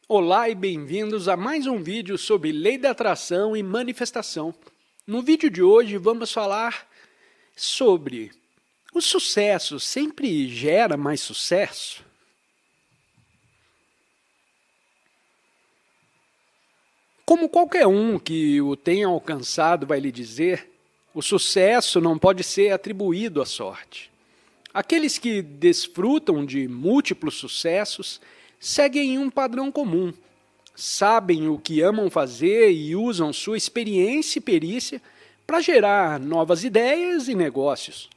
Olá e bem-vindos a mais um vídeo sobre lei da atração e manifestação. No vídeo de hoje vamos falar sobre o sucesso sempre gera mais sucesso? Como qualquer um que o tenha alcançado vai lhe dizer, o sucesso não pode ser atribuído à sorte. Aqueles que desfrutam de múltiplos sucessos seguem um padrão comum, sabem o que amam fazer e usam sua experiência e perícia para gerar novas ideias e negócios.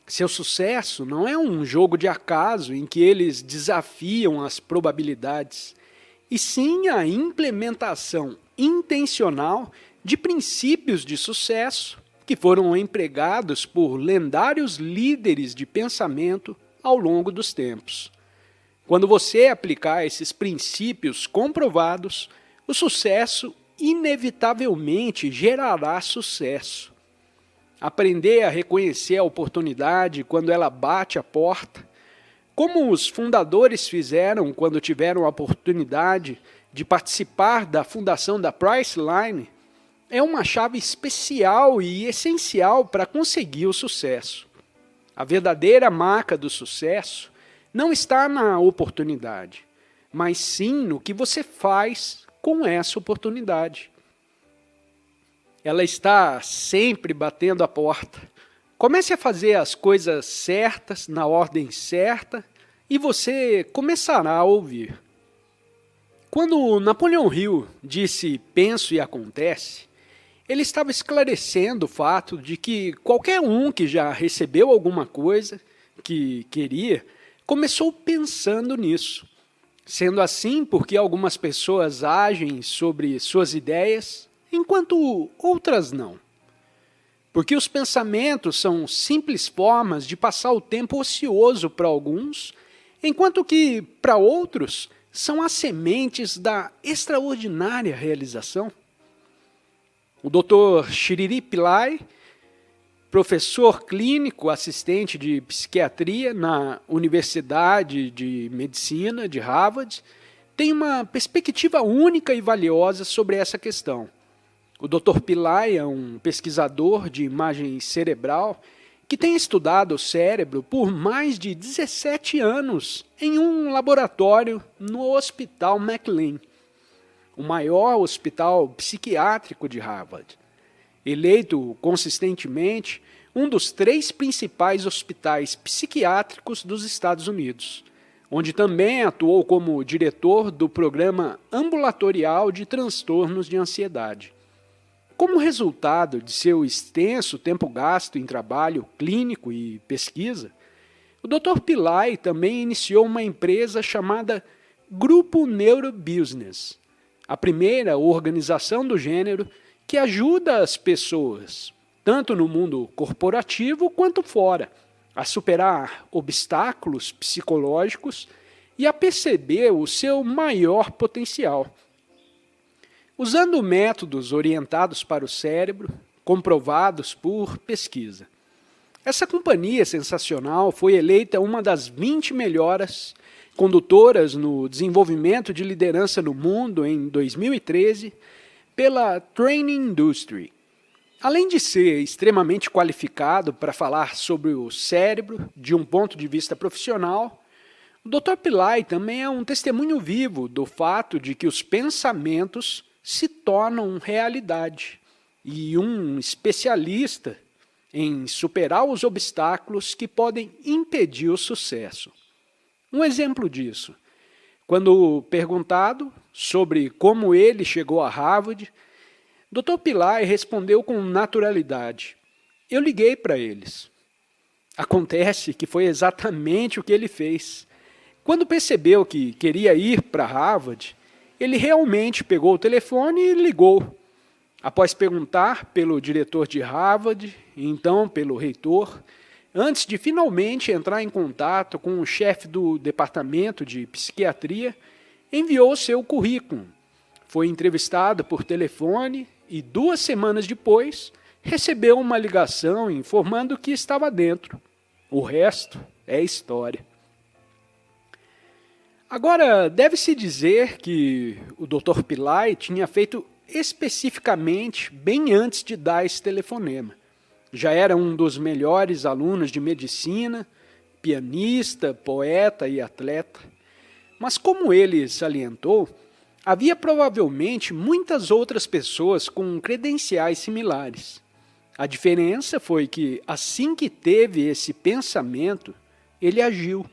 Seu sucesso não é um jogo de acaso em que eles desafiam as probabilidades, e sim a implementação intencional de princípios de sucesso que foram empregados por lendários líderes de pensamento ao longo dos tempos. Quando você aplicar esses princípios comprovados, o sucesso inevitavelmente gerará sucesso. Aprender a reconhecer a oportunidade quando ela bate a porta, como os fundadores fizeram quando tiveram a oportunidade de participar da fundação da Priceline, é uma chave especial e essencial para conseguir o sucesso. A verdadeira marca do sucesso não está na oportunidade, mas sim no que você faz com essa oportunidade. Ela está sempre batendo a porta. Comece a fazer as coisas certas, na ordem certa, e você começará a ouvir. Quando Napoleão Hill disse penso e acontece, ele estava esclarecendo o fato de que qualquer um que já recebeu alguma coisa que queria, começou pensando nisso. Sendo assim, porque algumas pessoas agem sobre suas ideias, enquanto outras não. Porque os pensamentos são simples formas de passar o tempo ocioso para alguns, enquanto que, para outros, são as sementes da extraordinária realização. O Dr. Shiriri Pillai, professor clínico assistente de psiquiatria na Universidade de Medicina de Harvard, tem uma perspectiva única e valiosa sobre essa questão. O Dr. Pillai é um pesquisador de imagem cerebral que tem estudado o cérebro por mais de 17 anos em um laboratório no Hospital McLean, o maior hospital psiquiátrico de Harvard. Eleito consistentemente um dos 3 principais hospitais psiquiátricos dos Estados Unidos, onde também atuou como diretor do programa ambulatorial de transtornos de ansiedade. Como resultado de seu extenso tempo gasto em trabalho clínico e pesquisa, o Dr. Pillai também iniciou uma empresa chamada Grupo Neurobusiness, a primeira organização do gênero que ajuda as pessoas, tanto no mundo corporativo quanto fora, a superar obstáculos psicológicos e a perceber o seu maior potencial. Usando métodos orientados para o cérebro, comprovados por pesquisa. Essa companhia sensacional foi eleita uma das 20 melhores condutoras no desenvolvimento de liderança no mundo em 2013 pela Training Industry. Além de ser extremamente qualificado para falar sobre o cérebro de um ponto de vista profissional, o Dr. Pillai também é um testemunho vivo do fato de que os pensamentos se tornam realidade e um especialista em superar os obstáculos que podem impedir o sucesso. Um exemplo disso, quando perguntado sobre como ele chegou a Harvard, Dr. Pillai respondeu com naturalidade: eu liguei para eles. Acontece que foi exatamente o que ele fez. Quando percebeu que queria ir para Harvard, ele realmente pegou o telefone e ligou. Após perguntar pelo diretor de Harvard, e então pelo reitor, antes de finalmente entrar em contato com o chefe do departamento de psiquiatria, enviou seu currículo. Foi entrevistado por telefone e 2 semanas depois recebeu uma ligação informando que estava dentro. O resto é história. Agora, deve-se dizer que o Dr. Pillai tinha feito especificamente bem antes de dar esse telefonema. Já era um dos melhores alunos de medicina, pianista, poeta e atleta. Mas como ele salientou, havia provavelmente muitas outras pessoas com credenciais similares. A diferença foi que, assim que teve esse pensamento, ele agiu.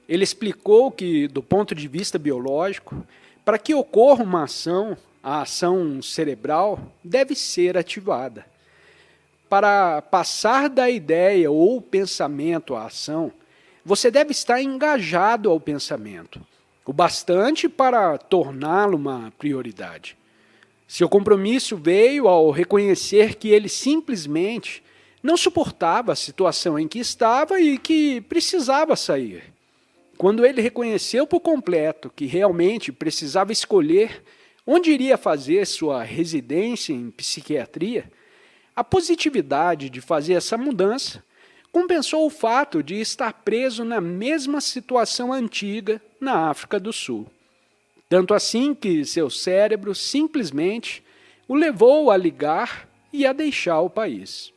Ele explicou que, do ponto de vista biológico, para que ocorra uma ação, a ação cerebral deve ser ativada. Para passar da ideia ou pensamento à ação, você deve estar engajado ao pensamento, o bastante para torná-lo uma prioridade. Seu compromisso veio ao reconhecer que ele simplesmente não suportava a situação em que estava e que precisava sair. Quando ele reconheceu por completo que realmente precisava escolher onde iria fazer sua residência em psiquiatria, a positividade de fazer essa mudança compensou o fato de estar preso na mesma situação antiga na África do Sul. Tanto assim que seu cérebro simplesmente o levou a ligar e a deixar o país.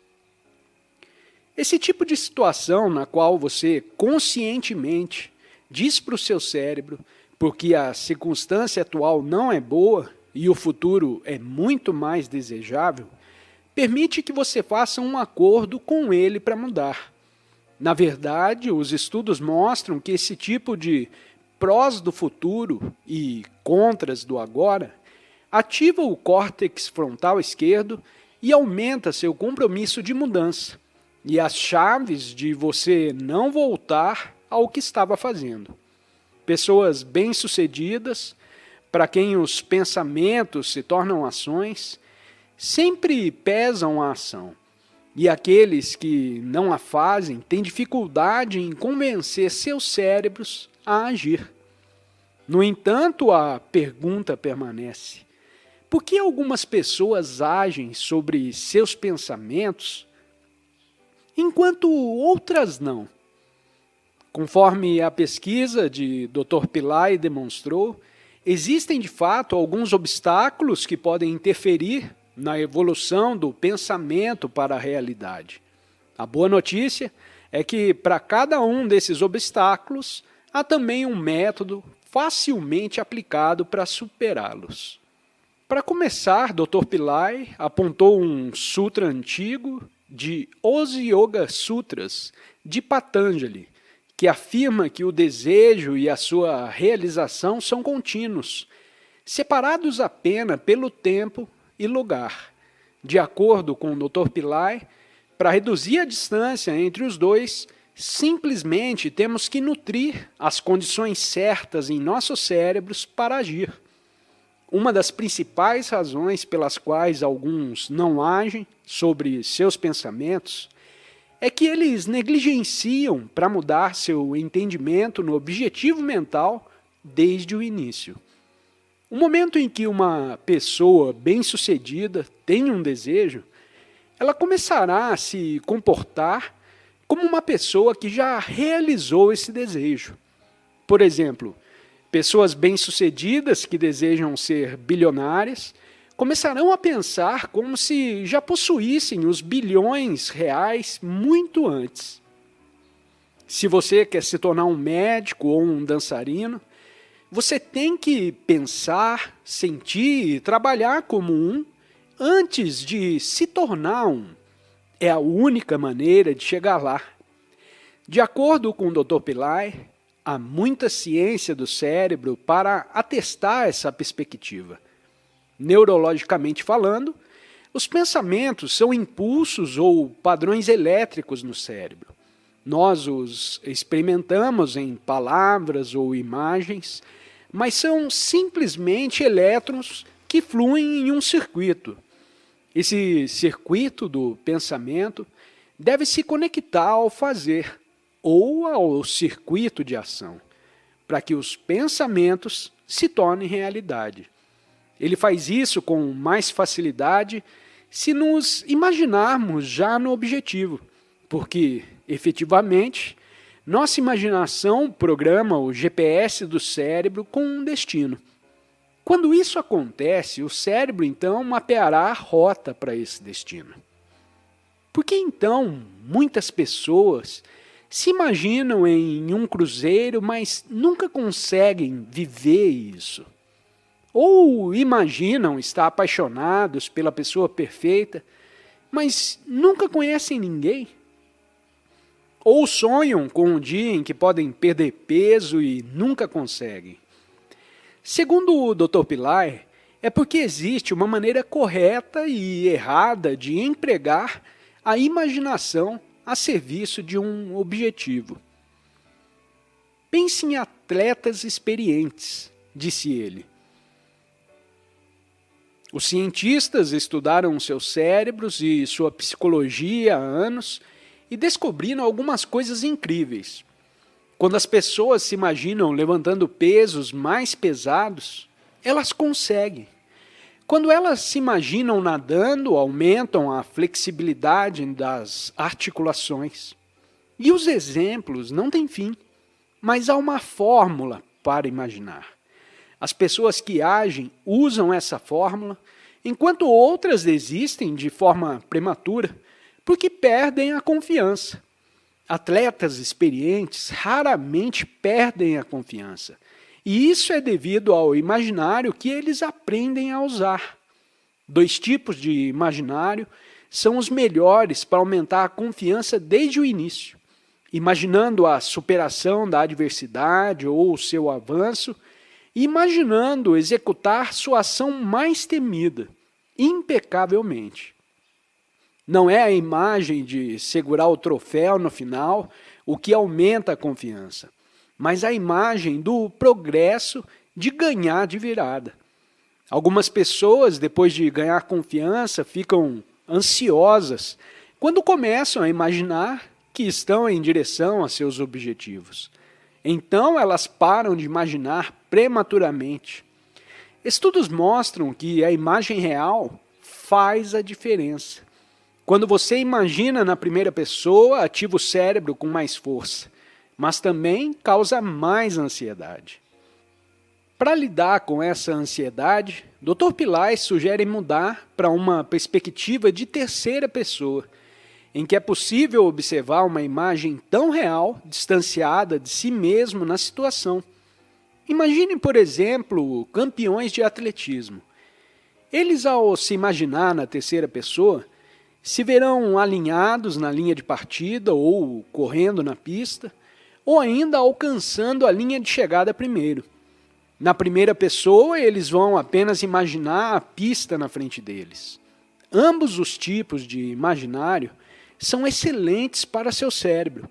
Esse tipo de situação na qual você conscientemente diz para o seu cérebro, porque a circunstância atual não é boa e o futuro é muito mais desejável, permite que você faça um acordo com ele para mudar. Na verdade, os estudos mostram que esse tipo de prós do futuro e contras do agora ativa o córtex frontal esquerdo e aumenta seu compromisso de mudança e as chaves de você não voltar ao que estava fazendo. Pessoas bem-sucedidas, para quem os pensamentos se tornam ações, sempre pesam a ação. E aqueles que não a fazem têm dificuldade em convencer seus cérebros a agir. No entanto, a pergunta permanece: por que algumas pessoas agem sobre seus pensamentos, enquanto outras não? Conforme a pesquisa de Dr. Pillai demonstrou, existem de fato alguns obstáculos que podem interferir na evolução do pensamento para a realidade. A boa notícia é que para cada um desses obstáculos há também um método facilmente aplicado para superá-los. Para começar, Dr. Pillai apontou um sutra antigo de Os Yoga Sutras de Patanjali, que afirma que o desejo e a sua realização são contínuos, separados apenas pelo tempo e lugar. De acordo com o Dr. Pillai, para reduzir a distância entre os dois, simplesmente temos que nutrir as condições certas em nossos cérebros para agir. Uma das principais razões pelas quais alguns não agem sobre seus pensamentos é que eles negligenciam para mudar seu entendimento no objetivo mental desde o início. O momento em que uma pessoa bem-sucedida tem um desejo, ela começará a se comportar como uma pessoa que já realizou esse desejo. Por exemplo, pessoas bem-sucedidas que desejam ser bilionárias começarão a pensar como se já possuíssem os bilhões reais muito antes. Se você quer se tornar um médico ou um dançarino, você tem que pensar, sentir e trabalhar como um antes de se tornar um. É a única maneira de chegar lá. De acordo com o Dr. Pillai, há muita ciência do cérebro para atestar essa perspectiva. Neurologicamente falando, os pensamentos são impulsos ou padrões elétricos no cérebro. Nós os experimentamos em palavras ou imagens, mas são simplesmente elétrons que fluem em um circuito. Esse circuito do pensamento deve se conectar ao fazer ou ao circuito de ação, para que os pensamentos se tornem realidade. Ele faz isso com mais facilidade se nos imaginarmos já no objetivo, porque, efetivamente, Nossa imaginação programa o GPS do cérebro com um destino. Quando isso acontece, o cérebro então mapeará a rota para esse destino. Por que então muitas pessoas se imaginam em um cruzeiro, mas nunca conseguem viver isso? Ou imaginam estar apaixonados pela pessoa perfeita, mas nunca conhecem ninguém? Ou sonham com um dia em que podem perder peso e nunca conseguem? Segundo o Dr. Pillai, é porque existe uma maneira correta e errada de empregar a imaginação a serviço de um objetivo. Pense em atletas experientes, disse ele. Os cientistas estudaram seus cérebros e sua psicologia há anos e descobriram algumas coisas incríveis. Quando as pessoas se imaginam levantando pesos mais pesados, elas conseguem. Quando elas se imaginam nadando, aumentam a flexibilidade das articulações. E os exemplos não têm fim, mas há uma fórmula para imaginar. As pessoas que agem usam essa fórmula, enquanto outras desistem de forma prematura, porque perdem a confiança. Atletas experientes raramente perdem a confiança. E isso é devido ao imaginário que eles aprendem a usar. 2 tipos de imaginário são os melhores para aumentar a confiança desde o início. Imaginando a superação da adversidade ou o seu avanço, e imaginando executar sua ação mais temida, impecavelmente. Não é a imagem de segurar o troféu no final o que aumenta a confiança, mas a imagem do progresso de ganhar de virada. Algumas pessoas, depois de ganhar confiança, ficam ansiosas quando começam a imaginar que estão em direção a seus objetivos. Então elas param de imaginar prematuramente. Estudos mostram que a imagem real faz a diferença. Quando você imagina na primeira pessoa, ativa o cérebro com mais força, mas também causa mais ansiedade. Para lidar com essa ansiedade, Dr. Pillai sugere mudar para uma perspectiva de terceira pessoa, em que é possível observar uma imagem tão real, distanciada de si mesmo na situação. Imagine, por exemplo, campeões de atletismo. Eles, ao se imaginar na terceira pessoa, se verão alinhados na linha de partida ou correndo na pista, ou ainda alcançando a linha de chegada primeiro. Na primeira pessoa, eles vão apenas imaginar a pista na frente deles. Ambos os tipos de imaginário são excelentes para seu cérebro.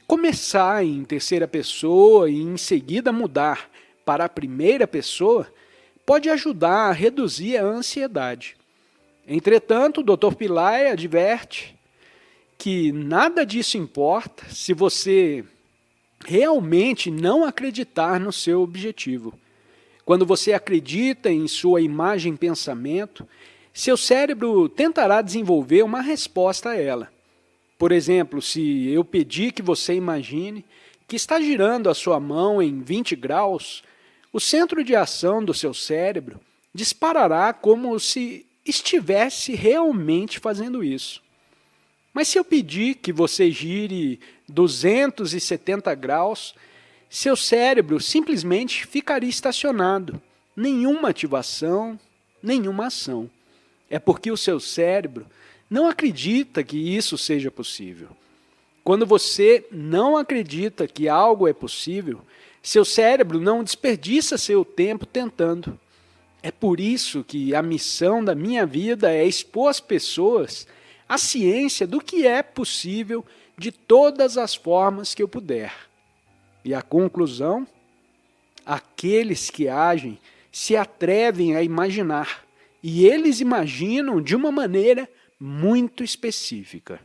Começar em terceira pessoa e em seguida mudar para a primeira pessoa pode ajudar a reduzir a ansiedade. Entretanto, o Dr. Pillai adverte que nada disso importa se você realmente não acreditar no seu objetivo. Quando você acredita em sua imagem-pensamento, seu cérebro tentará desenvolver uma resposta a ela. Por exemplo, se eu pedir que você imagine que está girando a sua mão em 20 graus, o centro de ação do seu cérebro disparará como se estivesse realmente fazendo isso. Mas se eu pedir que você gire 270 graus, seu cérebro simplesmente ficaria estacionado. Nenhuma ativação, nenhuma ação. É porque o seu cérebro não acredita que isso seja possível. Quando você não acredita que algo é possível, seu cérebro não desperdiça seu tempo tentando. É por isso que a missão da minha vida é expor às pessoas a ciência do que é possível de todas as formas que eu puder. E a conclusão? Aqueles que agem se atrevem a imaginar, e eles imaginam de uma maneira muito específica.